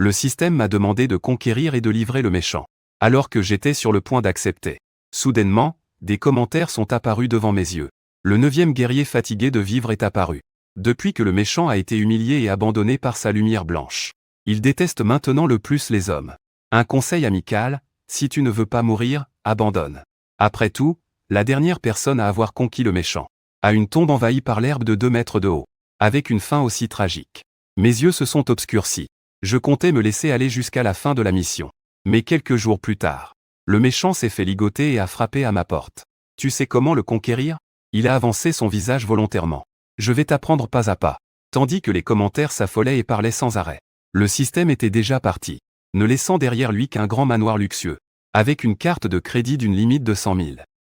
Le système m'a demandé de conquérir et de livrer le méchant. Alors que j'étais sur le point d'accepter. Soudainement, des commentaires sont apparus devant mes yeux. Le 9e guerrier fatigué de vivre est apparu. Depuis que le méchant a été humilié et abandonné par sa lumière blanche. Il déteste maintenant le plus les hommes. Un conseil amical, si tu ne veux pas mourir, abandonne. Après tout, la dernière personne à avoir conquis le méchant. A une tombe envahie par l'herbe de 2 mètres de haut. Avec une fin aussi tragique. Mes yeux se sont obscurcis. Je comptais me laisser aller jusqu'à la fin de la mission. Mais quelques jours plus tard, le méchant s'est fait ligoter et a frappé à ma porte. Tu sais comment le conquérir? Il a avancé son visage volontairement. Je vais t'apprendre pas à pas. Tandis que les commentaires s'affolaient et parlaient sans arrêt. Le système était déjà parti, ne laissant derrière lui qu'un grand manoir luxueux, avec une carte de crédit d'une limite de 100 000.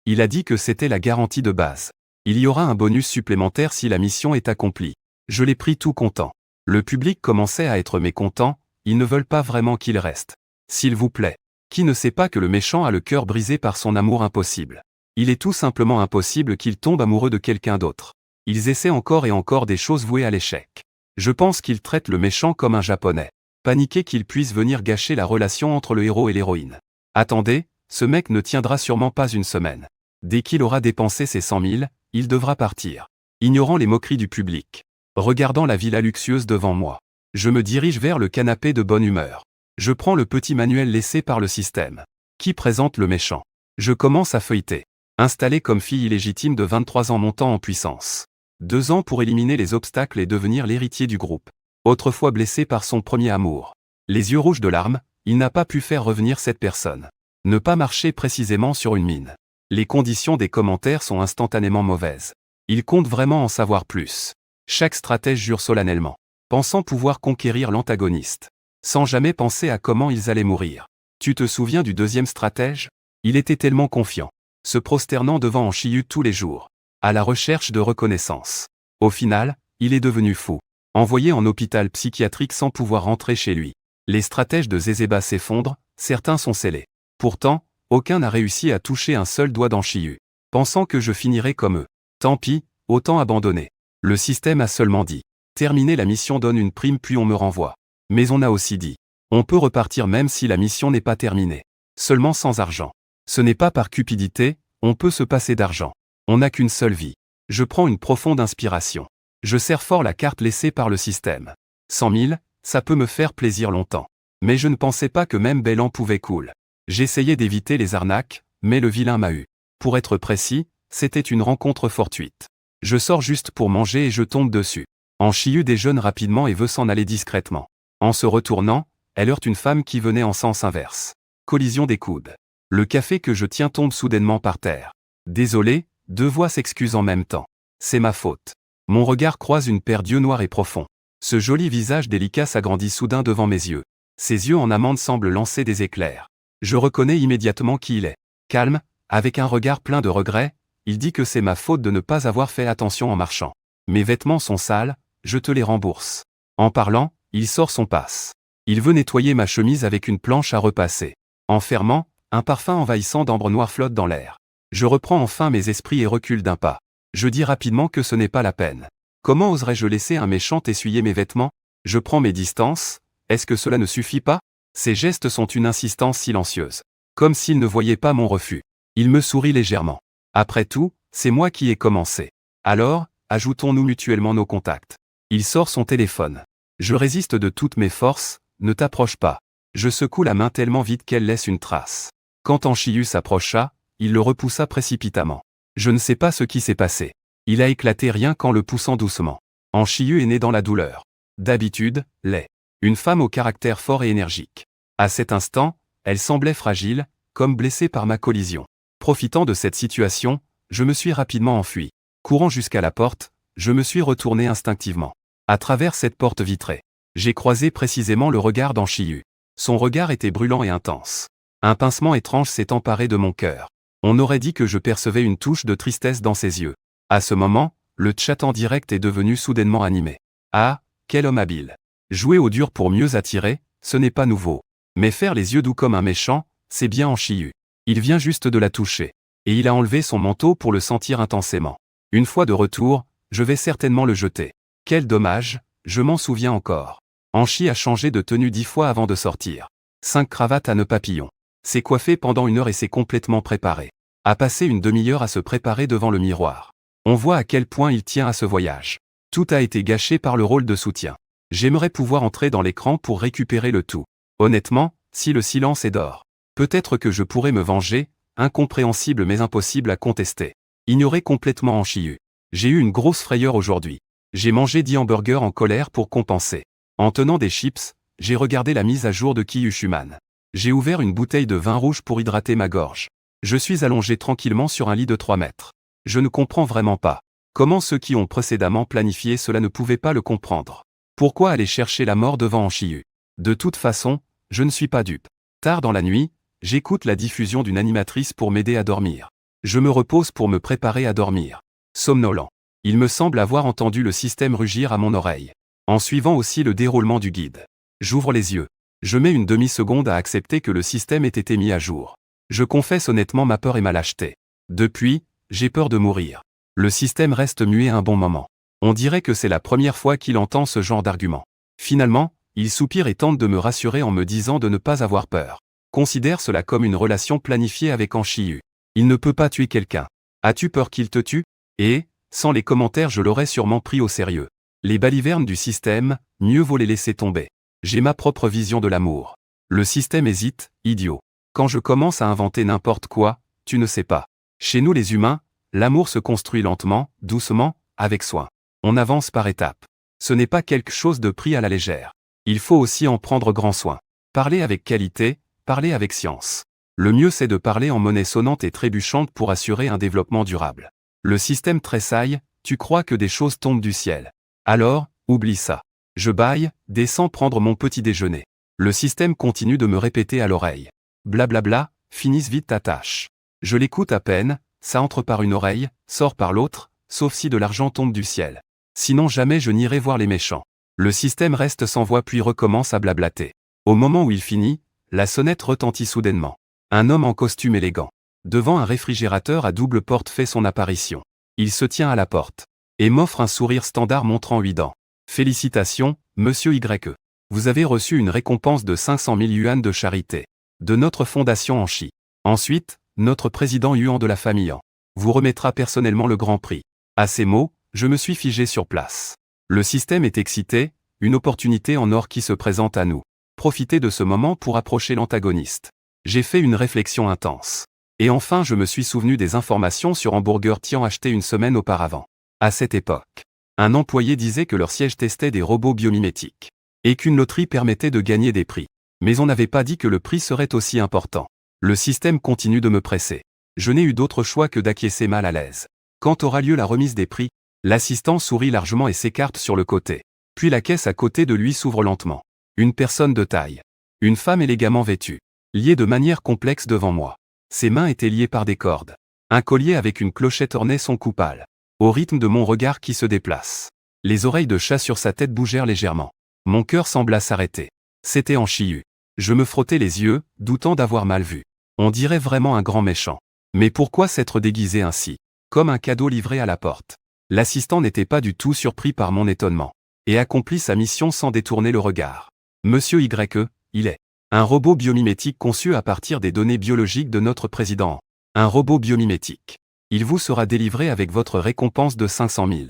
Il a dit que c'était la garantie de base. Il y aura un bonus supplémentaire si la mission est accomplie. Je l'ai pris tout content. Le public commençait à être mécontent, ils ne veulent pas vraiment qu'il reste. S'il vous plaît. Qui ne sait pas que le méchant a le cœur brisé par son amour impossible? Il est tout simplement impossible qu'il tombe amoureux de quelqu'un d'autre. Ils essaient encore et encore des choses vouées à l'échec. Je pense qu'ils traitent le méchant comme un japonais. Paniqué qu'il puisse venir gâcher la relation entre le héros et l'héroïne. Attendez, ce mec ne tiendra sûrement pas une semaine. Dès qu'il aura dépensé ses 100 000, il devra partir. Ignorant les moqueries du public. Regardant la villa luxueuse devant moi. Je me dirige vers le canapé de bonne humeur. Je prends le petit manuel laissé par le système. Qui présente le méchant. Je commence à feuilleter. Installé comme fille illégitime de 23 ans montant en puissance. 2 ans pour éliminer les obstacles et devenir l'héritier du groupe. Autrefois blessé par son premier amour. Les yeux rouges de larmes, il n'a pas pu faire revenir cette personne. Ne pas marcher précisément sur une mine. Les conditions des commentaires sont instantanément mauvaises. Il compte vraiment en savoir plus. Chaque stratège jure solennellement. Pensant pouvoir conquérir l'antagoniste. Sans jamais penser à comment ils allaient mourir. Tu te souviens du 2e stratège? Il était tellement confiant. Se prosternant devant Anshiyu tous les jours. À la recherche de reconnaissance. Au final, il est devenu fou. Envoyé en hôpital psychiatrique sans pouvoir rentrer chez lui. Les stratèges de Zezeba s'effondrent, certains sont scellés. Pourtant, aucun n'a réussi à toucher un seul doigt d'Anshiyu. Pensant que je finirais comme eux. Tant pis, autant abandonner. Le système a seulement dit. Terminer la mission donne une prime puis on me renvoie. Mais on a aussi dit. On peut repartir même si la mission n'est pas terminée. Seulement sans argent. Ce n'est pas par cupidité, on peut se passer d'argent. On n'a qu'une seule vie. Je prends une profonde inspiration. Je serre fort la carte laissée par le système. 100 000, ça peut me faire plaisir longtemps. Mais je ne pensais pas que même Bélan pouvait cool. J'essayais d'éviter les arnaques, mais le vilain m'a eu. Pour être précis, c'était une rencontre fortuite. Je sors juste pour manger et je tombe dessus. Anshiyu déjeune rapidement et veut s'en aller discrètement. En se retournant, elle heurte une femme qui venait en sens inverse. Collision des coudes. Le café que je tiens tombe soudainement par terre. Désolé, 2 voix s'excusent en même temps. C'est ma faute. Mon regard croise une paire d'yeux noirs et profonds. Ce joli visage délicat s'agrandit soudain devant mes yeux. Ses yeux en amande semblent lancer des éclairs. Je reconnais immédiatement qui il est. Calme, avec un regard plein de regret, il dit que c'est ma faute de ne pas avoir fait attention en marchant. Mes vêtements sont sales, je te les rembourse. En parlant, il sort son passe. Il veut nettoyer ma chemise avec une planche à repasser. En fermant, un parfum envahissant d'ambre noir flotte dans l'air. Je reprends enfin mes esprits et recule d'un pas. Je dis rapidement que ce n'est pas la peine. Comment oserais-je laisser un méchant essuyer mes vêtements? Je prends mes distances, est-ce que cela ne suffit pas? Ces gestes sont une insistance silencieuse. Comme s'il ne voyait pas mon refus. Il me sourit légèrement. Après tout, c'est moi qui ai commencé. Alors, ajoutons-nous mutuellement nos contacts. Il sort son téléphone. Je résiste de toutes mes forces, ne t'approche pas. Je secoue la main tellement vite qu'elle laisse une trace. Quand Anshiyu s'approcha, il le repoussa précipitamment. Je ne sais pas ce qui s'est passé. Il a éclaté rien qu'en le poussant doucement. Anshiyu est né dans la douleur. D'habitude, l'est. Une femme au caractère fort et énergique. À cet instant, elle semblait fragile, comme blessée par ma collision. Profitant de cette situation, je me suis rapidement enfui. Courant jusqu'à la porte, je me suis retourné instinctivement. À travers cette porte vitrée, j'ai croisé précisément le regard d'Anshiyu. Son regard était brûlant et intense. Un pincement étrange s'est emparé de mon cœur. On aurait dit que je percevais une touche de tristesse dans ses yeux. À ce moment, le chat en direct est devenu soudainement animé. Ah, quel homme habile. Jouer au dur pour mieux attirer, ce n'est pas nouveau. Mais faire les yeux doux comme un méchant, c'est bien Anshiyu. Il vient juste de la toucher. Et il a enlevé son manteau pour le sentir intensément. Une fois de retour, je vais certainement le jeter. Quel dommage, je m'en souviens encore. Anchi a changé de tenue 10 fois avant de sortir. 5 cravates à nœuds papillons. S'est coiffé pendant 1 heure et s'est complètement préparé. A passé une demi-heure à se préparer devant le miroir. On voit à quel point il tient à ce voyage. Tout a été gâché par le rôle de soutien. J'aimerais pouvoir entrer dans l'écran pour récupérer le tout. Honnêtement, si le silence est d'or. Peut-être que je pourrais me venger, incompréhensible mais impossible à contester. Ignorer complètement Anchi. J'ai eu une grosse frayeur aujourd'hui. J'ai mangé 10 hamburgers en colère pour compenser. En tenant des chips, j'ai regardé la mise à jour de Kyushuman. J'ai ouvert une bouteille de vin rouge pour hydrater ma gorge. Je suis allongé tranquillement sur un lit de 3 mètres. Je ne comprends vraiment pas. Comment ceux qui ont précédemment planifié cela ne pouvaient pas le comprendre? Pourquoi aller chercher la mort devant Anchi? De toute façon, je ne suis pas dupe. Tard dans la nuit, j'écoute la diffusion d'une animatrice pour m'aider à dormir. Je me repose pour me préparer à dormir. Somnolent. Il me semble avoir entendu le système rugir à mon oreille. En suivant aussi le déroulement du guide. J'ouvre les yeux. Je mets une demi-seconde à accepter que le système ait été mis à jour. Je confesse honnêtement ma peur et ma lâcheté. Depuis, j'ai peur de mourir. Le système reste muet un bon moment. On dirait que c'est la première fois qu'il entend ce genre d'argument. Finalement, il soupire et tente de me rassurer en me disant de ne pas avoir peur. Considère cela comme une relation planifiée avec Anchi. Il ne peut pas tuer quelqu'un. As-tu peur qu'il te tue? Et, sans les commentaires je l'aurais sûrement pris au sérieux. Les balivernes du système, mieux vaut les laisser tomber. J'ai ma propre vision de l'amour. Le système hésite, idiot. Quand je commence à inventer n'importe quoi, tu ne sais pas. Chez nous les humains, l'amour se construit lentement, doucement, avec soin. On avance par étapes. Ce n'est pas quelque chose de pris à la légère. Il faut aussi en prendre grand soin. Parler avec qualité, parler avec science. Le mieux c'est de parler en monnaie sonnante et trébuchante pour assurer un développement durable. Le système tressaille, tu crois que des choses tombent du ciel. Alors, oublie ça. Je bâille, descends prendre mon petit déjeuner. Le système continue de me répéter à l'oreille. Blablabla, finisse vite ta tâche. Je l'écoute à peine, ça entre par une oreille, sort par l'autre, sauf si de l'argent tombe du ciel. Sinon jamais je n'irai voir les méchants. Le système reste sans voix puis recommence à blablater. Au moment où il finit, la sonnette retentit soudainement. Un homme en costume élégant, devant un réfrigérateur à double porte fait son apparition. Il se tient à la porte et m'offre un sourire standard montrant 8 dents. Félicitations, monsieur Y. Vous avez reçu une récompense de 500 000 yuan de charité. De notre fondation Anchi. Ensuite, notre président Yuan de la famille An vous remettra personnellement le grand prix. À ces mots, je me suis figé sur place. Le système est excité, une opportunité en or qui se présente à nous. Profitez de ce moment pour approcher l'antagoniste. J'ai fait une réflexion intense. Et enfin je me suis souvenu des informations sur Hamburger Tian achetées une semaine auparavant. À cette époque, un employé disait que leur siège testait des robots biomimétiques. Et qu'une loterie permettait de gagner des prix. Mais on n'avait pas dit que le prix serait aussi important. Le système continue de me presser. Je n'ai eu d'autre choix que d'acquiescer mal à l'aise. Quand aura lieu la remise des prix? L'assistant sourit largement et s'écarte sur le côté. Puis la caisse à côté de lui s'ouvre lentement. Une personne de taille. Une femme élégamment vêtue. Liée de manière complexe devant moi. Ses mains étaient liées par des cordes. Un collier avec une clochette ornait son cou pâle. Au rythme de mon regard qui se déplace. Les oreilles de chat sur sa tête bougèrent légèrement. Mon cœur sembla s'arrêter. C'était Anchi. Je me frottais les yeux, doutant d'avoir mal vu. On dirait vraiment un grand méchant. Mais pourquoi s'être déguisé ainsi? Comme un cadeau livré à la porte. L'assistant n'était pas du tout surpris par mon étonnement. Et accomplit sa mission sans détourner le regard. Monsieur Y, il est un robot biomimétique conçu à partir des données biologiques de notre président. Un robot biomimétique. Il vous sera délivré avec votre récompense de 500 000.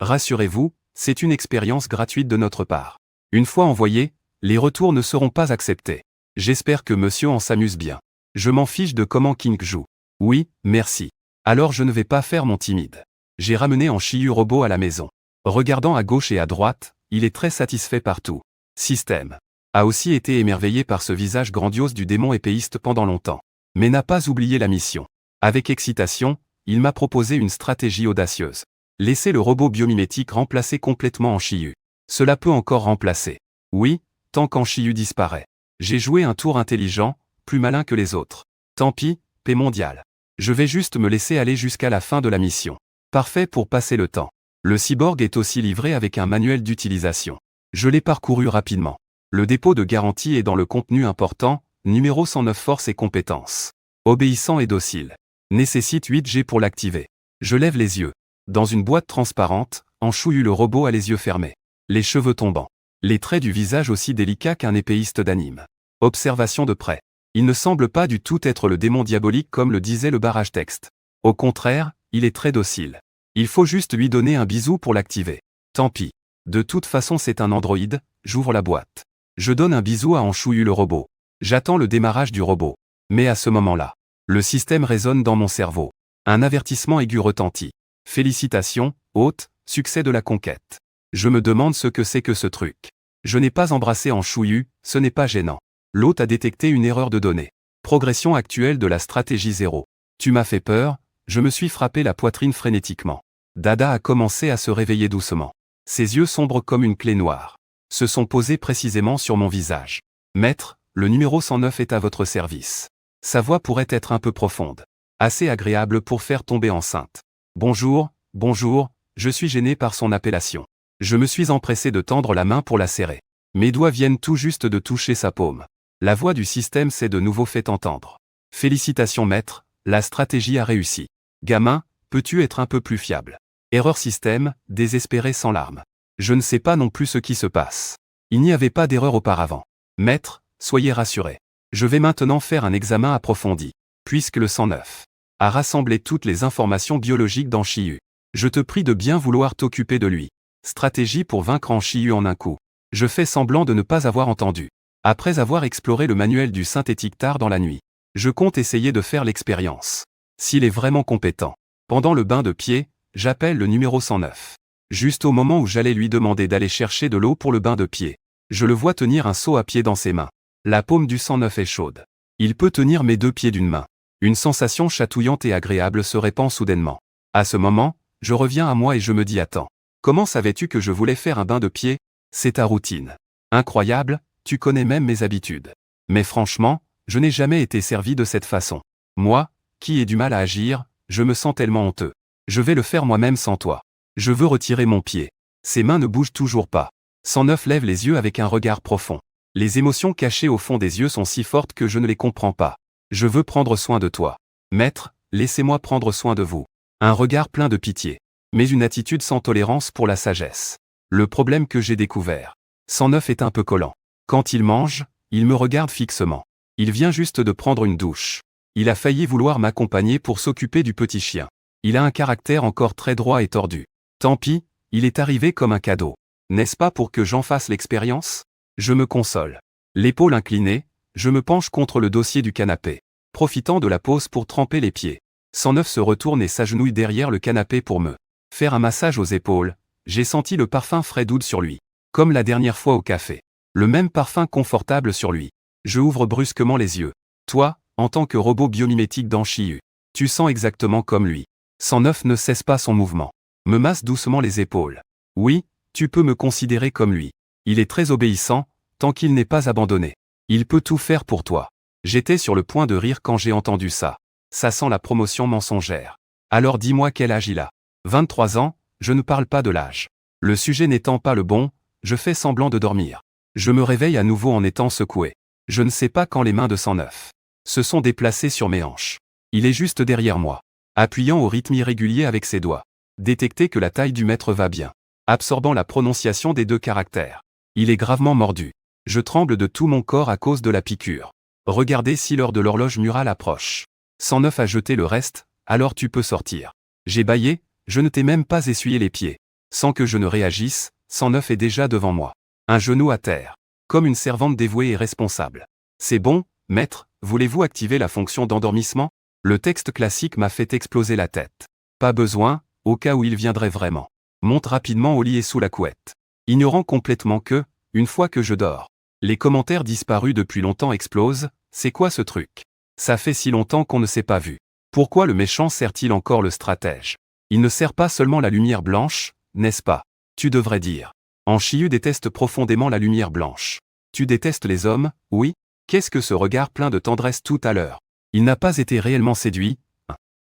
Rassurez-vous, c'est une expérience gratuite de notre part. Une fois envoyé, les retours ne seront pas acceptés. J'espère que monsieur en s'amuse bien. Je m'en fiche de comment King joue. Oui, merci. Alors je ne vais pas faire mon timide. J'ai ramené Anchi robot à la maison. Regardant à gauche et à droite, il est très satisfait partout. Système a aussi été émerveillé par ce visage grandiose du démon épéiste pendant longtemps. Mais n'a pas oublié la mission. Avec excitation, il m'a proposé une stratégie audacieuse. Laisser le robot biomimétique remplacer complètement Anchi. Cela peut encore remplacer. Oui, tant qu'Anchi disparaît. J'ai joué un tour intelligent, plus malin que les autres. Tant pis, paix mondiale. Je vais juste me laisser aller jusqu'à la fin de la mission. Parfait pour passer le temps. Le cyborg est aussi livré avec un manuel d'utilisation. Je l'ai parcouru rapidement. Le dépôt de garantie est dans le contenu important, numéro 109 force et compétences. Obéissant et docile. Nécessite 8G pour l'activer. Je lève les yeux. Dans une boîte transparente, Anchi le robot a les yeux fermés. Les cheveux tombants. Les traits du visage aussi délicats qu'un épéiste d'anime. Observation de près. Il ne semble pas du tout être le démon diabolique comme le disait le barrage texte. Au contraire, il est très docile. Il faut juste lui donner un bisou pour l'activer. Tant pis. De toute façon c'est un androïde, j'ouvre la boîte. Je donne un bisou à Anchouillu le robot. J'attends le démarrage du robot. Mais à ce moment-là, le système résonne dans mon cerveau. Un avertissement aigu retentit. Félicitations, hôte, succès de la conquête. Je me demande ce que c'est que ce truc. Je n'ai pas embrassé Anchouillu, ce n'est pas gênant. L'hôte a détecté une erreur de données. Progression actuelle de la stratégie 0. Tu m'as fait peur, je me suis frappé la poitrine frénétiquement. Dada a commencé à se réveiller doucement. Ses yeux sombres comme une clé noire se sont posés précisément sur mon visage. Maître, le numéro 109 est à votre service. Sa voix pourrait être un peu profonde. Assez agréable pour faire tomber enceinte. Bonjour, bonjour, je suis gêné par son appellation. Je me suis empressé de tendre la main pour la serrer. Mes doigts viennent tout juste de toucher sa paume. La voix du système s'est de nouveau fait entendre. Félicitations maître, la stratégie a réussi. Gamin, peux-tu être un peu plus fiable? Erreur système, désespéré sans larmes. Je ne sais pas non plus ce qui se passe. Il n'y avait pas d'erreur auparavant. Maître, soyez rassuré. Je vais maintenant faire un examen approfondi. Puisque le 109 a rassemblé toutes les informations biologiques d'Anchouillu. Je te prie de bien vouloir t'occuper de lui. Stratégie pour vaincre Anchouillu en un coup. Je fais semblant de ne pas avoir entendu. Après avoir exploré le manuel du synthétique tard dans la nuit, je compte essayer de faire l'expérience. S'il est vraiment compétent. Pendant le bain de pied, j'appelle le numéro 109. Juste au moment où j'allais lui demander d'aller chercher de l'eau pour le bain de pied, je le vois tenir un seau à pied dans ses mains. La paume du 109 est chaude. Il peut tenir mes deux pieds d'une main. Une sensation chatouillante et agréable se répand soudainement. À ce moment, je reviens à moi et je me dis attends. Comment savais-tu que je voulais faire un bain de pied? C'est ta routine. Incroyable, tu connais même mes habitudes. Mais franchement, je n'ai jamais été servi de cette façon. Moi, qui ai du mal à agir, je me sens tellement honteux. Je vais le faire moi-même sans toi. Je veux retirer mon pied. Ses mains ne bougent toujours pas. 109 lève les yeux avec un regard profond. Les émotions cachées au fond des yeux sont si fortes que je ne les comprends pas. Je veux prendre soin de toi. Maître, laissez-moi prendre soin de vous. Un regard plein de pitié. Mais une attitude sans tolérance pour la sagesse. Le problème que j'ai découvert. 109 est un peu collant. Quand il mange, il me regarde fixement. Il vient juste de prendre une douche. Il a failli vouloir m'accompagner pour s'occuper du petit chien. Il a un caractère encore très droit et tordu. Tant pis, il est arrivé comme un cadeau. N'est-ce pas pour que j'en fasse l'expérience? Je me console. L'épaule inclinée, je me penche contre le dossier du canapé, profitant de la pause pour tremper les pieds. 109 se retourne et s'agenouille derrière le canapé pour me faire un massage aux épaules. J'ai senti le parfum frais d'oud sur lui. Comme la dernière fois au café. Le même parfum confortable sur lui. Je ouvre brusquement les yeux. Toi, en tant que robot biomimétique d'Anchouillu, tu sens exactement comme lui. 109 ne cesse pas son mouvement. Me masse doucement les épaules. Oui, tu peux me considérer comme lui. Il est très obéissant, tant qu'il n'est pas abandonné. Il peut tout faire pour toi. J'étais sur le point de rire quand j'ai entendu ça. Ça sent la promotion mensongère. Alors dis-moi quel âge il a. 23 ans, je ne parle pas de l'âge. Le sujet n'étant pas le bon, je fais semblant de dormir. Je me réveille à nouveau en étant secoué. Je ne sais pas quand les mains de 109 se sont déplacées sur mes hanches. Il est juste derrière moi, appuyant au rythme irrégulier avec ses doigts. Détecter que la taille du maître va bien. Absorbant la prononciation des deux caractères. Il est gravement mordu. Je tremble de tout mon corps à cause de la piqûre. Regardez si l'heure de l'horloge murale approche. 109 a jeté le reste, alors tu peux sortir. J'ai bâillé, je ne t'ai même pas essuyé les pieds. Sans que je ne réagisse, 109 est déjà devant moi. Un genou à terre. Comme une servante dévouée et responsable. C'est bon, maître, voulez-vous activer la fonction d'endormissement? Le texte classique m'a fait exploser la tête. Pas besoin, au cas où il viendrait vraiment. Monte rapidement au lit et sous la couette. Ignorant complètement que, une fois que je dors, les commentaires disparus depuis longtemps explosent. C'est quoi ce truc? Ça fait si longtemps qu'on ne s'est pas vu. Pourquoi le méchant sert-il encore le stratège? Il ne sert pas seulement la lumière blanche, n'est-ce pas? Tu devrais dire. Anchouillu déteste profondément la lumière blanche. Tu détestes les hommes, oui? Qu'est-ce que ce regard plein de tendresse tout à l'heure? Il n'a pas été réellement séduit?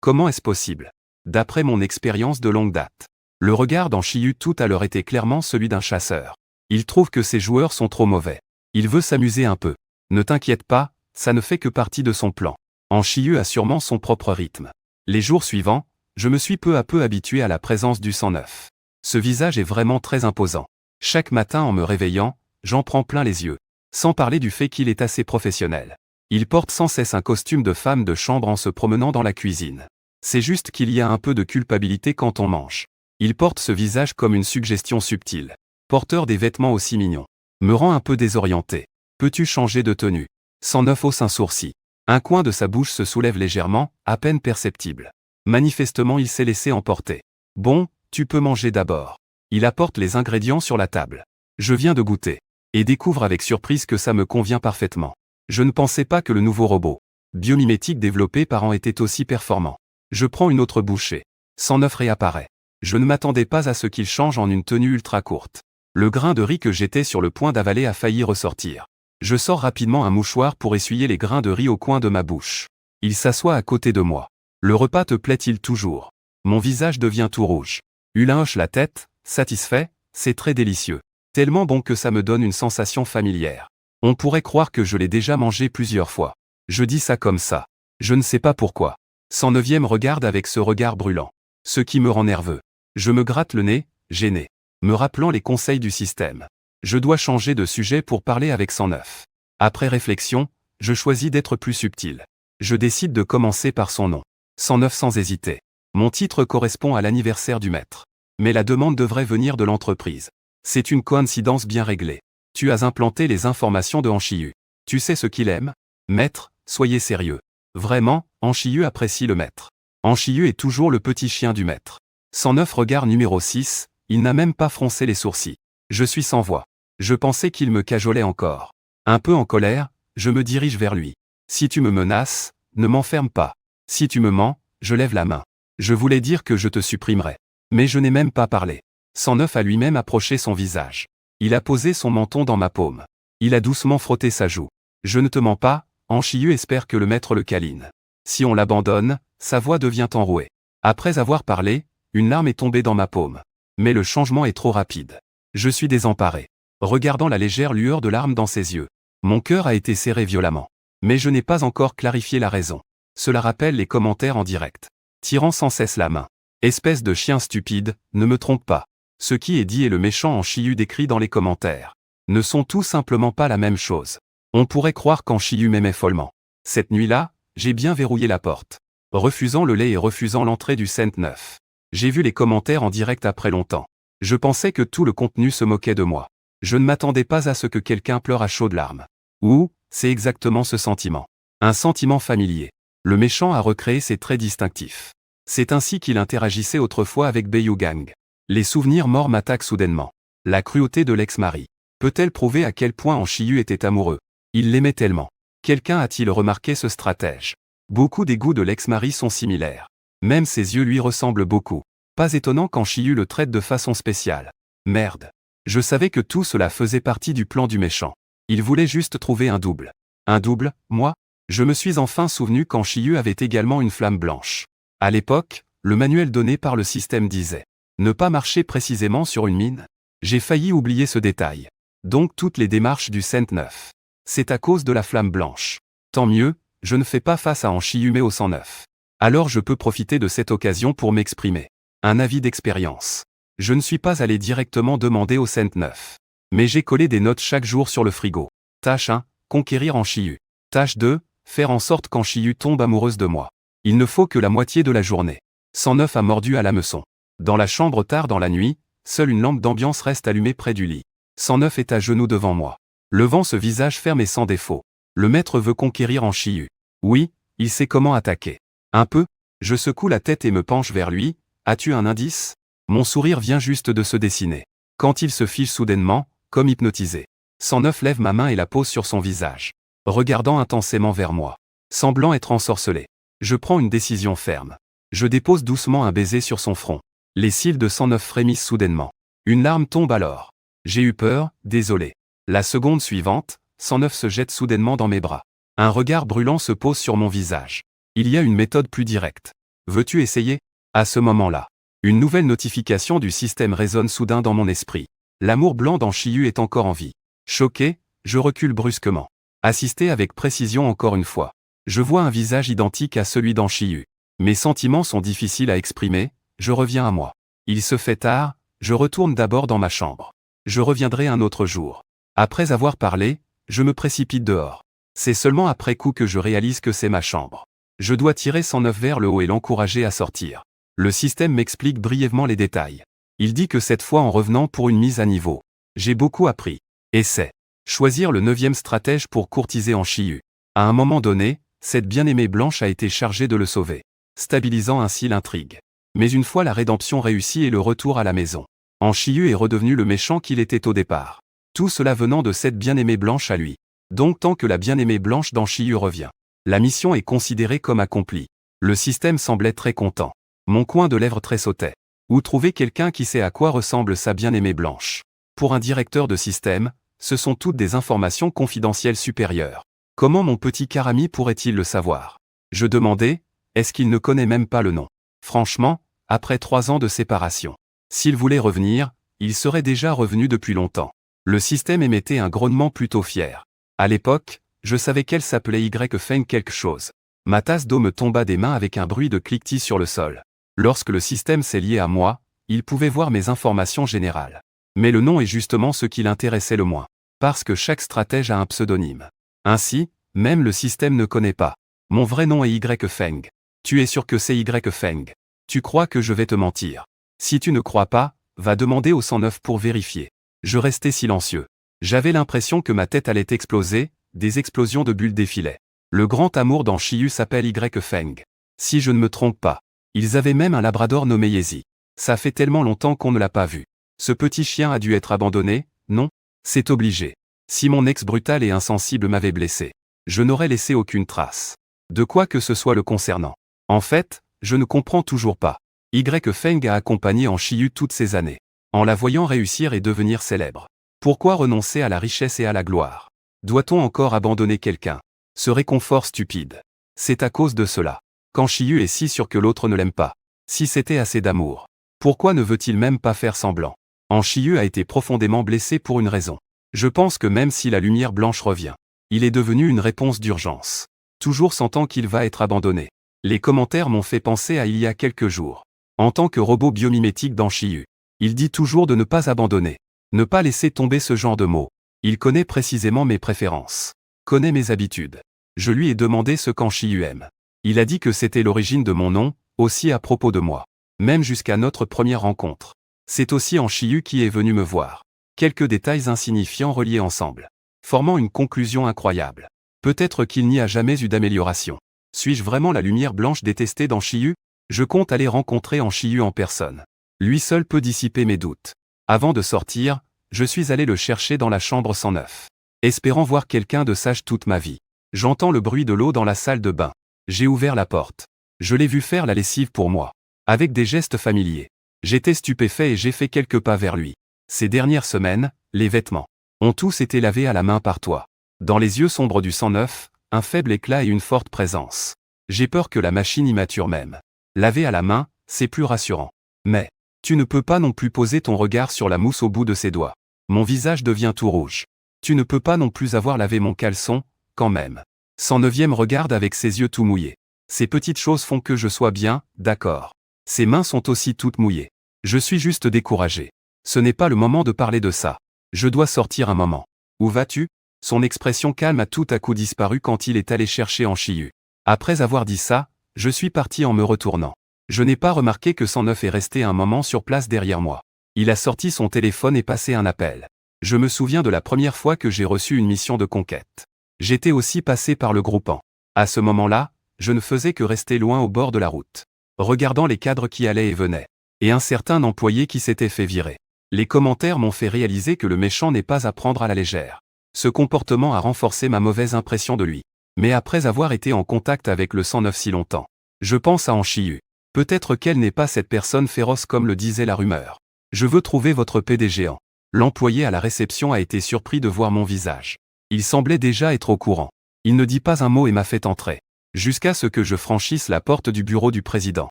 Comment est-ce possible? D'après mon expérience de longue date. Le regard d'Anchouillu tout à l'heure était clairement celui d'un chasseur. Il trouve que ses joueurs sont trop mauvais. Il veut s'amuser un peu. Ne t'inquiète pas, ça ne fait que partie de son plan. Anchouillu a sûrement son propre rythme. Les jours suivants, je me suis peu à peu habitué à la présence du 109. Ce visage est vraiment très imposant. Chaque matin en me réveillant, j'en prends plein les yeux. Sans parler du fait qu'il est assez professionnel. Il porte sans cesse un costume de femme de chambre en se promenant dans la cuisine. C'est juste qu'il y a un peu de culpabilité quand on mange. Il porte ce visage comme une suggestion subtile. Porteur des vêtements aussi mignons. Me rend un peu désorienté. Peux-tu changer de tenue? 109 hausse un sourcil. Un coin de sa bouche se soulève légèrement, à peine perceptible. Manifestement il s'est laissé emporter. Bon, tu peux manger d'abord. Il apporte les ingrédients sur la table. Je viens de goûter. Et découvre avec surprise que ça me convient parfaitement. Je ne pensais pas que le nouveau robot biomimétique développé par an était aussi performant. Je prends une autre bouchée. 109 réapparaît. Je ne m'attendais pas à ce qu'il change en une tenue ultra courte. Le grain de riz que j'étais sur le point d'avaler a failli ressortir. Je sors rapidement un mouchoir pour essuyer les grains de riz au coin de ma bouche. Il s'assoit à côté de moi. Le repas te plaît-il toujours? Mon visage devient tout rouge. Hulin hoche la tête, satisfait, c'est très délicieux. Tellement bon que ça me donne une sensation familière. On pourrait croire que je l'ai déjà mangé plusieurs fois. Je dis ça comme ça. Je ne sais pas pourquoi. 109e regarde avec ce regard brûlant. Ce qui me rend nerveux. Je me gratte le nez, gêné. Me rappelant les conseils du système. Je dois changer de sujet pour parler avec 109. Après réflexion, je choisis d'être plus subtil. Je décide de commencer par son nom. 109 sans hésiter. Mon titre correspond à l'anniversaire du maître. Mais la demande devrait venir de l'entreprise. C'est une coïncidence bien réglée. Tu as implanté les informations de Anchiyu. Tu sais ce qu'il aime? Maître, soyez sérieux. Vraiment, Anchiyu apprécie le maître. Anchiyu est toujours le petit chien du maître. 109 regard numéro 6, il n'a même pas froncé les sourcils. Je suis sans voix. Je pensais qu'il me cajolait encore. Un peu en colère, je me dirige vers lui. Si tu me menaces, ne m'enferme pas. Si tu me mens, je lève la main. Je voulais dire que je te supprimerai. Mais je n'ai même pas parlé. 109 a lui-même approché son visage. Il a posé son menton dans ma paume. Il a doucement frotté sa joue. Je ne te mens pas, Anchiyu espère que le maître le câline. Si on l'abandonne, sa voix devient enrouée. Après avoir parlé, une larme est tombée dans ma paume. Mais le changement est trop rapide. Je suis désemparé. Regardant la légère lueur de larmes dans ses yeux. Mon cœur a été serré violemment. Mais je n'ai pas encore clarifié la raison. Cela rappelle les commentaires en direct. Tirant sans cesse la main. Espèce de chien stupide, ne me trompe pas. Ce qui est dit et le méchant Anchiyu décrit dans les commentaires ne sont tout simplement pas la même chose. On pourrait croire qu'Anchiyu m'aimait follement. Cette nuit-là, j'ai bien verrouillé la porte. Refusant le lait et refusant l'entrée du 109. J'ai vu les commentaires en direct après longtemps. Je pensais que tout le contenu se moquait de moi. Je ne m'attendais pas à ce que quelqu'un pleure à chaudes larmes. Ou, c'est exactement ce sentiment. Un sentiment familier. Le méchant a recréé ses traits distinctifs. C'est ainsi qu'il interagissait autrefois avec Beiyugang. Les souvenirs morts m'attaquent soudainement. La cruauté de l'ex-mari. Peut-elle prouver à quel point Anchiyu était amoureux? Il l'aimait tellement. Quelqu'un a-t-il remarqué ce stratège? Beaucoup des goûts de l'ex-mari sont similaires. Même ses yeux lui ressemblent beaucoup. Pas étonnant qu'Anchiyu le traite de façon spéciale. Merde. Je savais que tout cela faisait partie du plan du méchant. Il voulait juste trouver un double. Un double, moi? Je me suis enfin souvenu qu'Anchiyu avait également une flamme blanche. À l'époque, le manuel donné par le système disait « Ne pas marcher précisément sur une mine ». J'ai failli oublier ce détail. Donc toutes les démarches du 109. C'est à cause de la flamme blanche. Tant mieux, je ne fais pas face à Anchiyu mais au 109. Alors je peux profiter de cette occasion pour m'exprimer. Un avis d'expérience. Je ne suis pas allé directement demander au 109. Mais j'ai collé des notes chaque jour sur le frigo. Tâche 1, conquérir Anchiyu. Tâche 2, faire en sorte qu'Anchiyu tombe amoureuse de moi. Il ne faut que la moitié de la journée. 109 a mordu à l'hameçon. Dans la chambre tard dans la nuit, seule une lampe d'ambiance reste allumée près du lit. 109 est à genoux devant moi. Levant ce visage ferme et sans défaut. Le maître veut conquérir Anchiyu. Oui, il sait comment attaquer. Un peu, je secoue la tête et me penche vers lui. As-tu un indice? Mon sourire vient juste de se dessiner. Quand il se fiche soudainement, comme hypnotisé. 109 lève ma main et la pose sur son visage. Regardant intensément vers moi. Semblant être ensorcelé. Je prends une décision ferme. Je dépose doucement un baiser sur son front. Les cils de 109 frémissent soudainement. Une larme tombe alors. J'ai eu peur, désolé. La seconde suivante, 109 se jette soudainement dans mes bras. Un regard brûlant se pose sur mon visage. Il y a une méthode plus directe. Veux-tu essayer? À ce moment-là, une nouvelle notification du système résonne soudain dans mon esprit. L'amour blanc d'Anchiyu est encore en vie. Choqué, je recule brusquement. Assisté avec précision encore une fois. Je vois un visage identique à celui d'Anchiyu. Mes sentiments sont difficiles à exprimer, je reviens à moi. Il se fait tard, je retourne d'abord dans ma chambre. Je reviendrai un autre jour. Après avoir parlé, je me précipite dehors. C'est seulement après coup que je réalise que c'est ma chambre. Je dois tirer 109 vers le haut et l'encourager à sortir. Le système m'explique brièvement les détails. Il dit que cette fois en revenant pour une mise à niveau. J'ai beaucoup appris. Essai. Choisir le 9e stratège pour courtiser Anchiyu. À un moment donné, cette bien-aimée Blanche a été chargée de le sauver, stabilisant ainsi l'intrigue. Mais une fois la rédemption réussie et le retour à la maison, Anchiyu est redevenu le méchant qu'il était au départ. Tout cela venant de cette bien-aimée Blanche à lui. Donc tant que la bien-aimée Blanche d'Anchiyu revient, la mission est considérée comme accomplie. Le système semblait très content. Mon coin de lèvres tressautait. Où trouver quelqu'un qui sait à quoi ressemble sa bien-aimée Blanche? Pour un directeur de système, ce sont toutes des informations confidentielles supérieures. Comment mon petit Karami pourrait-il le savoir? Je demandais, est-ce qu'il ne connaît même pas le nom? Franchement, après 3 ans de séparation, s'il voulait revenir, il serait déjà revenu depuis longtemps. Le système émettait un grognement plutôt fier. À l'époque, je savais qu'elle s'appelait Y-Feng quelque chose. Ma tasse d'eau me tomba des mains avec un bruit de cliquetis sur le sol. Lorsque le système s'est lié à moi, il pouvait voir mes informations générales. Mais le nom est justement ce qui l'intéressait le moins. Parce que chaque stratège a un pseudonyme. Ainsi, même le système ne connaît pas. Mon vrai nom est Y-Feng. Tu es sûr que c'est Y-Feng? Tu crois que je vais te mentir? Si tu ne crois pas, va demander au 109 pour vérifier. Je restais silencieux. J'avais l'impression que ma tête allait exploser, des explosions de bulles défilaient. Le grand amour d'Anchiyu s'appelle Y-Feng. Si je ne me trompe pas. Ils avaient même un labrador nommé Yezi. Ça fait tellement longtemps qu'on ne l'a pas vu. Ce petit chien a dû être abandonné, non? C'est obligé. Si mon ex brutal et insensible m'avait blessé, je n'aurais laissé aucune trace. De quoi que ce soit le concernant. En fait, je ne comprends toujours pas. Y-Feng a accompagné Anchiyu toutes ces années. En la voyant réussir et devenir célèbre. Pourquoi renoncer à la richesse et à la gloire? Doit-on encore abandonner quelqu'un? Ce réconfort stupide. C'est à cause de cela qu'Anchiyu est si sûr que l'autre ne l'aime pas. Si c'était assez d'amour, pourquoi ne veut-il même pas faire semblant? Anchiyu a été profondément blessé pour une raison. Je pense que même si la lumière blanche revient, il est devenu une réponse d'urgence. Toujours sentant qu'il va être abandonné. Les commentaires m'ont fait penser à il y a quelques jours. En tant que robot biomimétique d'Anchiyu, il dit toujours de ne pas abandonner. Ne pas laisser tomber ce genre de mots. Il connaît précisément mes préférences. Connaît mes habitudes. Je lui ai demandé ce qu'Anchiyu aime. Il a dit que c'était l'origine de mon nom, aussi à propos de moi. Même jusqu'à notre première rencontre. C'est aussi Anchiyu qui est venu me voir. Quelques détails insignifiants reliés ensemble. Formant une conclusion incroyable. Peut-être qu'il n'y a jamais eu d'amélioration. Suis-je vraiment la lumière blanche détestée d'Anchiyu? Je compte aller rencontrer Anchiyu en personne. Lui seul peut dissiper mes doutes. Avant de sortir, je suis allé le chercher dans la chambre 109. Espérant voir quelqu'un de sage toute ma vie. J'entends le bruit de l'eau dans la salle de bain. J'ai ouvert la porte. Je l'ai vu faire la lessive pour moi. Avec des gestes familiers. J'étais stupéfait et j'ai fait quelques pas vers lui. Ces dernières semaines, les vêtements ont tous été lavés à la main par toi. Dans les yeux sombres du 109, un faible éclat et une forte présence. J'ai peur que la machine immature même. Laver à la main, c'est plus rassurant. Mais, tu ne peux pas non plus poser ton regard sur la mousse au bout de ses doigts. Mon visage devient tout rouge. Tu ne peux pas non plus avoir lavé mon caleçon, quand même. 109e regarde avec ses yeux tout mouillés. Ces petites choses font que je sois bien, d'accord. Ses mains sont aussi toutes mouillées. Je suis juste découragé. Ce n'est pas le moment de parler de ça. Je dois sortir un moment. Où vas-tu? Son expression calme a tout à coup disparu quand il est allé chercher Anchiyu. Après avoir dit ça, je suis parti en me retournant. Je n'ai pas remarqué que 109 est resté un moment sur place derrière moi. Il a sorti son téléphone et passé un appel. Je me souviens de la première fois que j'ai reçu une mission de conquête. J'étais aussi passé par le groupant. À ce moment-là, je ne faisais que rester loin au bord de la route, regardant les cadres qui allaient et venaient, et un certain employé qui s'était fait virer. Les commentaires m'ont fait réaliser que le méchant n'est pas à prendre à la légère. Ce comportement a renforcé ma mauvaise impression de lui. Mais après avoir été en contact avec le 109 si longtemps, je pense à Anchiyu. Peut-être qu'elle n'est pas cette personne féroce comme le disait la rumeur. Je veux trouver votre PDG. L'employé à la réception a été surpris de voir mon visage. Il semblait déjà être au courant. Il ne dit pas un mot et m'a fait entrer. Jusqu'à ce que je franchisse la porte du bureau du président.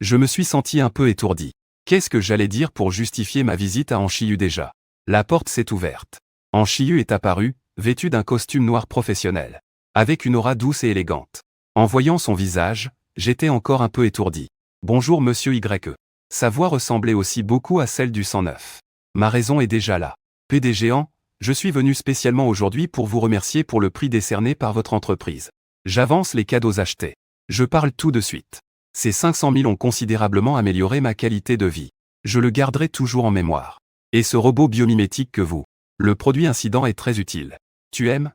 Je me suis senti un peu étourdi. Qu'est-ce que j'allais dire pour justifier ma visite à Anchiyu déjà? La porte s'est ouverte. Anchiyu est apparu, vêtu d'un costume noir professionnel. Avec une aura douce et élégante. En voyant son visage, j'étais encore un peu étourdi. Bonjour monsieur Y. Sa voix ressemblait aussi beaucoup à celle du 109. Ma raison est déjà là. PDG, je suis venu spécialement aujourd'hui pour vous remercier pour le prix décerné par votre entreprise. J'avance les cadeaux achetés. Je parle tout de suite. Ces 500 000 ont considérablement amélioré ma qualité de vie. Je le garderai toujours en mémoire. Et ce robot biomimétique que vous. Le produit incident est très utile. Tu aimes?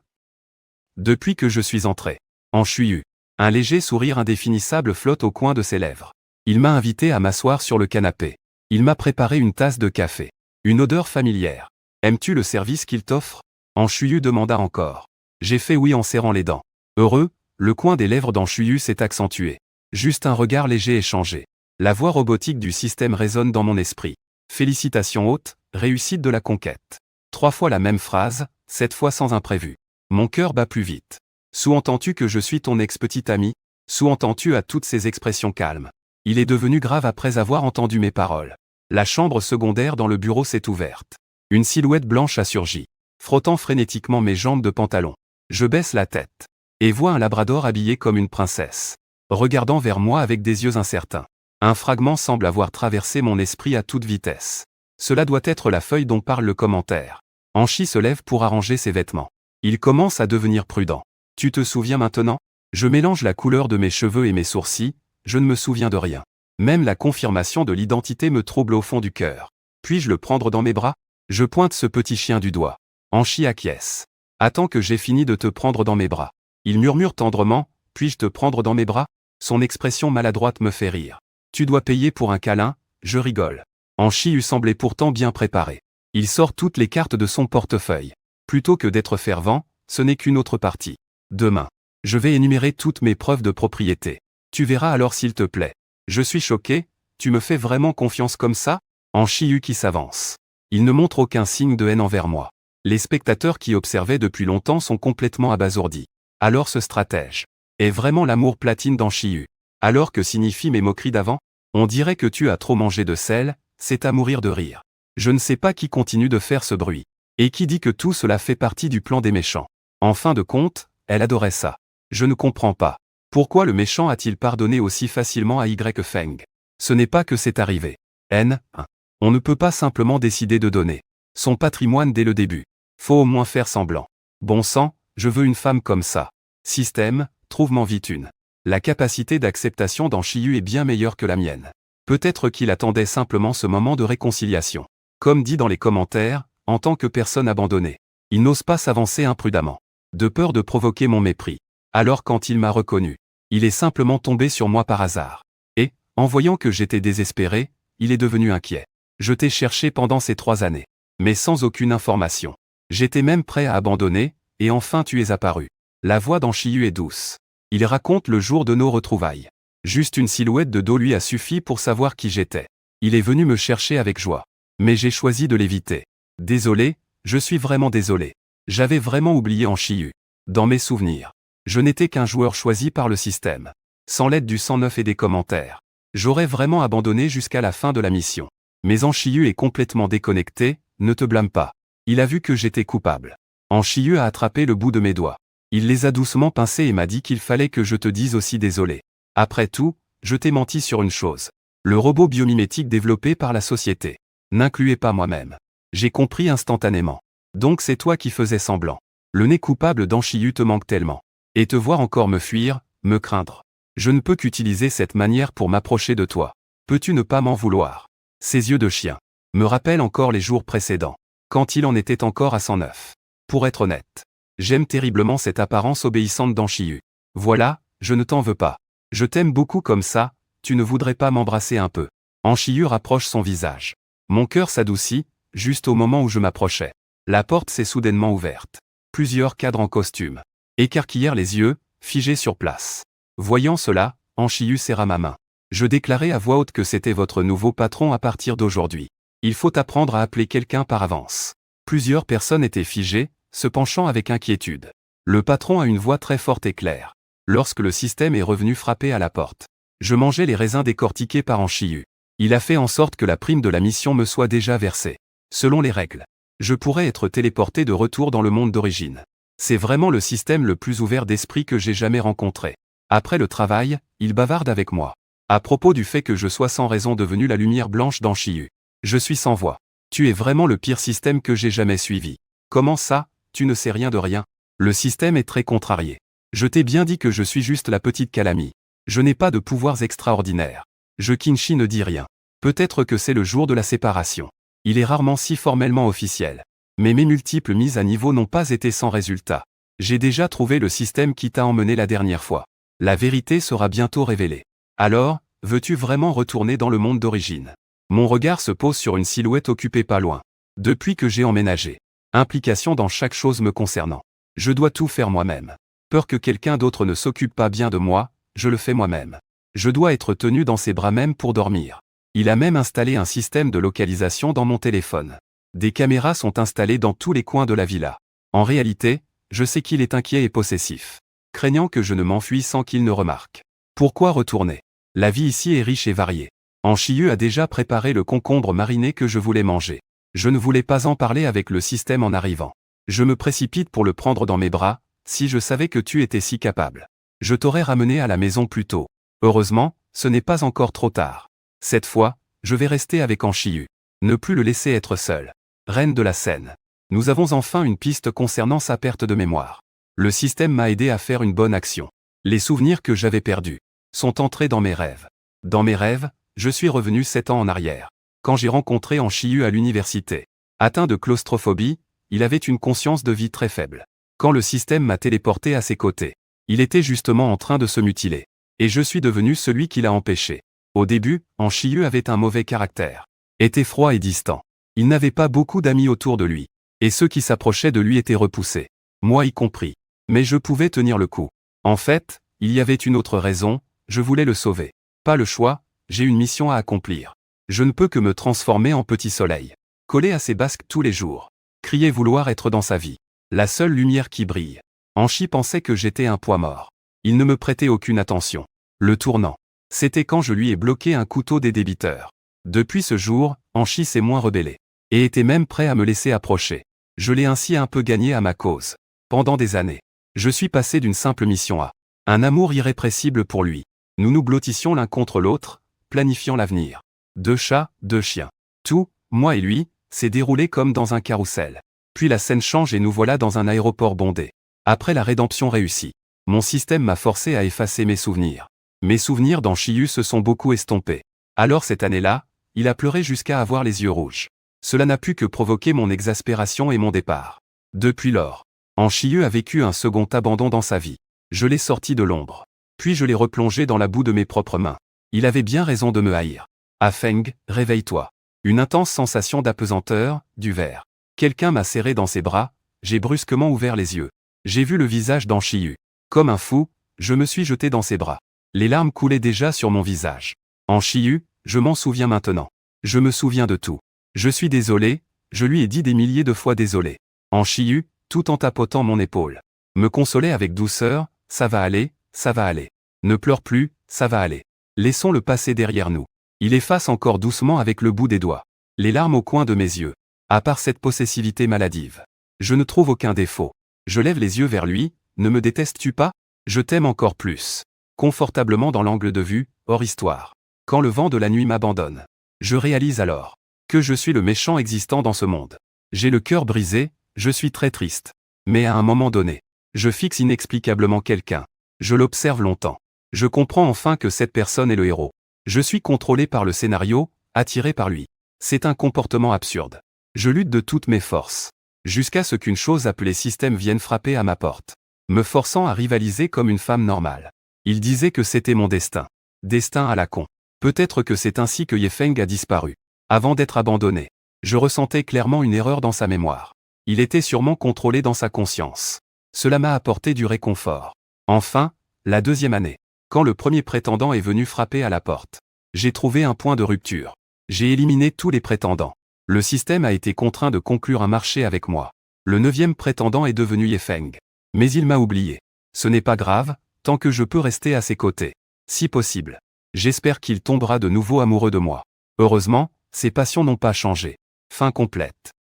Depuis que je suis entré. En Chuyu. Un léger sourire indéfinissable flotte au coin de ses lèvres. Il m'a invité à m'asseoir sur le canapé. Il m'a préparé une tasse de café. Une odeur familière. Aimes-tu le service qu'il t'offre? Chuyu demanda encore. J'ai fait oui en serrant les dents. Heureux, le coin des lèvres d'Chuyu s'est accentué. Juste un regard léger échangé. La voix robotique du système résonne dans mon esprit. Félicitations hôte, réussite de la conquête. 3 fois la même phrase, cette fois sans imprévu. Mon cœur bat plus vite. Sous-entends-tu que je suis ton ex-petit ami? Sous-entends-tu à toutes ces expressions calmes? Il est devenu grave après avoir entendu mes paroles. La chambre secondaire dans le bureau s'est ouverte. Une silhouette blanche a surgi, frottant frénétiquement mes jambes de pantalon. Je baisse la tête et vois un labrador habillé comme une princesse, regardant vers moi avec des yeux incertains. Un fragment semble avoir traversé mon esprit à toute vitesse. Cela doit être la feuille dont parle le commentaire. Anchi se lève pour arranger ses vêtements. Il commence à devenir prudent. Tu te souviens maintenant? Je mélange la couleur de mes cheveux et mes sourcils, je ne me souviens de rien. Même la confirmation de l'identité me trouble au fond du cœur. Puis-je le prendre dans mes bras? Je pointe ce petit chien du doigt. Anchi acquiesce. Attends que j'ai fini de te prendre dans mes bras. Il murmure tendrement, puis-je te prendre dans mes bras? Son expression maladroite me fait rire. Tu dois payer pour un câlin, je rigole. Anchi semblait pourtant bien préparé. Il sort toutes les cartes de son portefeuille. Plutôt que d'être fervent, ce n'est qu'une autre partie. Demain, je vais énumérer toutes mes preuves de propriété. Tu verras alors s'il te plaît. Je suis choqué, tu me fais vraiment confiance comme ça? Anchi qui s'avance. Il ne montre aucun signe de haine envers moi. Les spectateurs qui observaient depuis longtemps sont complètement abasourdis. Alors ce stratège est vraiment l'amour platine d'Anchi. Alors que signifient mes moqueries d'avant? On dirait que tu as trop mangé de sel, c'est à mourir de rire. Je ne sais pas qui continue de faire ce bruit. Et qui dit que tout cela fait partie du plan des méchants. En fin de compte, elle adorait ça. Je ne comprends pas. Pourquoi le méchant a-t-il pardonné aussi facilement à Y Feng? Ce n'est pas que c'est arrivé. On ne peut pas simplement décider de donner son patrimoine dès le début. Faut au moins faire semblant. Bon sang, je veux une femme comme ça. Système, trouve-m'en vite une. La capacité d'acceptation d'Anchi est bien meilleure que la mienne. Peut-être qu'il attendait simplement ce moment de réconciliation. Comme dit dans les commentaires, en tant que personne abandonnée, il n'ose pas s'avancer imprudemment. De peur de provoquer mon mépris. Alors quand il m'a reconnu, il est simplement tombé sur moi par hasard. Et, en voyant que j'étais désespéré, il est devenu inquiet. Je t'ai cherché pendant ces 3 années. Mais sans aucune information. J'étais même prêt à abandonner, et enfin tu es apparu. La voix d'Anchi est douce. Il raconte le jour de nos retrouvailles. Juste une silhouette de dos lui a suffi pour savoir qui j'étais. Il est venu me chercher avec joie. Mais j'ai choisi de l'éviter. Désolé, je suis vraiment désolé. J'avais vraiment oublié Anchi. Dans mes souvenirs, je n'étais qu'un joueur choisi par le système. Sans l'aide du 109 et des commentaires, j'aurais vraiment abandonné jusqu'à la fin de la mission. Mais Anchi est complètement déconnecté, ne te blâme pas. Il a vu que j'étais coupable. Anchi a attrapé le bout de mes doigts. Il les a doucement pincés et m'a dit qu'il fallait que je te dise aussi désolé. Après tout, je t'ai menti sur une chose. Le robot biomimétique développé par la société n'incluait pas moi-même. J'ai compris instantanément. Donc c'est toi qui faisais semblant. Le nez coupable d'Anchi te manque tellement. Et te voir encore me fuir, me craindre. Je ne peux qu'utiliser cette manière pour m'approcher de toi. Peux-tu ne pas m'en vouloir? Ses yeux de chien me rappellent encore les jours précédents, quand il en était encore à 109. Pour être honnête, j'aime terriblement cette apparence obéissante d'Anchi. Voilà, je ne t'en veux pas. Je t'aime beaucoup comme ça, tu ne voudrais pas m'embrasser un peu? Anchi rapproche son visage. Mon cœur s'adoucit, juste au moment où je m'approchais. La porte s'est soudainement ouverte. Plusieurs cadres en costume écarquillèrent les yeux, figés sur place. Voyant cela, Anchi serra ma main. Je déclarai à voix haute que c'était votre nouveau patron à partir d'aujourd'hui. Il faut apprendre à appeler quelqu'un par avance. Plusieurs personnes étaient figées, se penchant avec inquiétude. Le patron a une voix très forte et claire. Lorsque le système est revenu frapper à la porte, je mangeais les raisins décortiqués par Anchi. Il a fait en sorte que la prime de la mission me soit déjà versée. Selon les règles, je pourrais être téléporté de retour dans le monde d'origine. C'est vraiment le système le plus ouvert d'esprit que j'ai jamais rencontré. Après le travail, il bavarde avec moi. À propos du fait que je sois sans raison devenu la lumière blanche d'Anchi. Je suis sans voix. Tu es vraiment le pire système que j'ai jamais suivi. Comment ça, tu ne sais rien de rien? Le système est très contrarié. Je t'ai bien dit que je suis juste la petite Calamie. Je n'ai pas de pouvoirs extraordinaires. Kinshi ne dit rien. Peut-être que c'est le jour de la séparation. Il est rarement si formellement officiel. Mais mes multiples mises à niveau n'ont pas été sans résultat. J'ai déjà trouvé le système qui t'a emmené la dernière fois. La vérité sera bientôt révélée. Alors, veux-tu vraiment retourner dans le monde d'origine? Mon regard se pose sur une silhouette occupée pas loin. Depuis que j'ai emménagé. Implication dans chaque chose me concernant. Je dois tout faire moi-même. Peur que quelqu'un d'autre ne s'occupe pas bien de moi, je le fais moi-même. Je dois être tenu dans ses bras même pour dormir. Il a même installé un système de localisation dans mon téléphone. Des caméras sont installées dans tous les coins de la villa. En réalité, je sais qu'il est inquiet et possessif. Craignant que je ne m'enfuis sans qu'il ne remarque. Pourquoi retourner? La vie ici est riche et variée. Anchiyu a déjà préparé le concombre mariné que je voulais manger. Je ne voulais pas en parler avec le système en arrivant. Je me précipite pour le prendre dans mes bras, si je savais que tu étais si capable. Je t'aurais ramené à la maison plus tôt. Heureusement, ce n'est pas encore trop tard. Cette fois, je vais rester avec Anchiyu. Ne plus le laisser être seul. Reine de la scène. Nous avons enfin une piste concernant sa perte de mémoire. Le système m'a aidé à faire une bonne action. Les souvenirs que j'avais perdus sont entrés dans mes rêves. Dans mes rêves, je suis revenu 7 ans en arrière. Quand j'ai rencontré Anchiyu à l'université. Atteint de claustrophobie, il avait une conscience de vie très faible. Quand le système m'a téléporté à ses côtés, il était justement en train de se mutiler. Et je suis devenu celui qui l'a empêché. Au début, Anchiyu avait un mauvais caractère. Était froid et distant. Il n'avait pas beaucoup d'amis autour de lui. Et ceux qui s'approchaient de lui étaient repoussés. Moi y compris. Mais je pouvais tenir le coup. En fait, il y avait une autre raison, je voulais le sauver. Pas le choix, j'ai une mission à accomplir. Je ne peux que me transformer en petit soleil. Coller à ses basques tous les jours. Crier vouloir être dans sa vie. La seule lumière qui brille. Anchi pensait que j'étais un poids mort. Il ne me prêtait aucune attention. Le tournant. C'était quand je lui ai bloqué un couteau des débiteurs. Depuis ce jour, Anchi s'est moins rebellé. Et était même prêt à me laisser approcher. Je l'ai ainsi un peu gagné à ma cause. Pendant des années. Je suis passé d'une simple mission à un amour irrépressible pour lui. Nous nous blottissions l'un contre l'autre, planifiant l'avenir. 2 chats, 2 chiens. Tout, moi et lui, s'est déroulé comme dans un carrousel. Puis la scène change et nous voilà dans un aéroport bondé. Après la rédemption réussie, mon système m'a forcé à effacer mes souvenirs. Mes souvenirs d'Anchiyu se sont beaucoup estompés. Alors cette année-là, il a pleuré jusqu'à avoir les yeux rouges. Cela n'a pu que provoquer mon exaspération et mon départ. Depuis lors, Anchiyu a vécu un second abandon dans sa vie. Je l'ai sorti de l'ombre. Puis je l'ai replongé dans la boue de mes propres mains. Il avait bien raison de me haïr. Ah Feng, réveille-toi. Une intense sensation d'apesanteur, du verre. Quelqu'un m'a serré dans ses bras, j'ai brusquement ouvert les yeux. J'ai vu le visage d'Anchiyu. Comme un fou, je me suis jeté dans ses bras. Les larmes coulaient déjà sur mon visage. Anchiyu, je m'en souviens maintenant. Je me souviens de tout. Je suis désolé, je lui ai dit des milliers de fois désolé. Anchiyu, tout en tapotant mon épaule. Me consolait avec douceur, ça va aller, ça va aller. Ne pleure plus, ça va aller. Laissons le passé derrière nous. Il efface encore doucement avec le bout des doigts. Les larmes au coin de mes yeux. À part cette possessivité maladive. Je ne trouve aucun défaut. Je lève les yeux vers lui, ne me détestes-tu pas? Je t'aime encore plus. Confortablement dans l'angle de vue, hors histoire. Quand le vent de la nuit m'abandonne. Je réalise alors que je suis le méchant existant dans ce monde. J'ai le cœur brisé, je suis très triste. Mais à un moment donné, je fixe inexplicablement quelqu'un. Je l'observe longtemps. Je comprends enfin que cette personne est le héros. Je suis contrôlé par le scénario, attiré par lui. C'est un comportement absurde. Je lutte de toutes mes forces. Jusqu'à ce qu'une chose appelée système vienne frapper à ma porte. Me forçant à rivaliser comme une femme normale. Il disait que c'était mon destin. Destin à la con. Peut-être que c'est ainsi que Ye Feng a disparu. Avant d'être abandonné. Je ressentais clairement une erreur dans sa mémoire. Il était sûrement contrôlé dans sa conscience. Cela m'a apporté du réconfort. Enfin, la 2e année. Quand le premier prétendant est venu frapper à la porte. J'ai trouvé un point de rupture. J'ai éliminé tous les prétendants. Le système a été contraint de conclure un marché avec moi. Le 9e prétendant est devenu Ye Feng. Mais il m'a oublié. Ce n'est pas grave, tant que je peux rester à ses côtés. Si possible. J'espère qu'il tombera de nouveau amoureux de moi. Heureusement, ses passions n'ont pas changé. Fin complète.